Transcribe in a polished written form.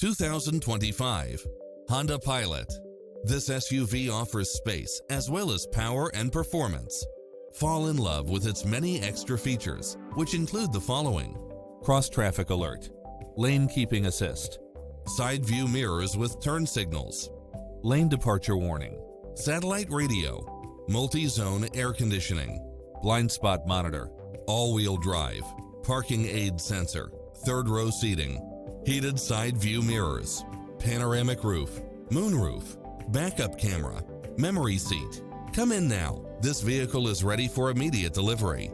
2025 Honda Pilot. This SUV offers space as well as power and performance. Fall in love with its many extra features, which include the following: cross-traffic alert, lane keeping assist, side view mirrors with turn signals, lane departure warning, satellite radio, multi-zone air conditioning, blind spot monitor, all-wheel drive, parking aid sensor, third row seating, heated side view mirrors, panoramic roof, moonroof, backup camera, memory seat. Come in now. This vehicle is ready for immediate delivery.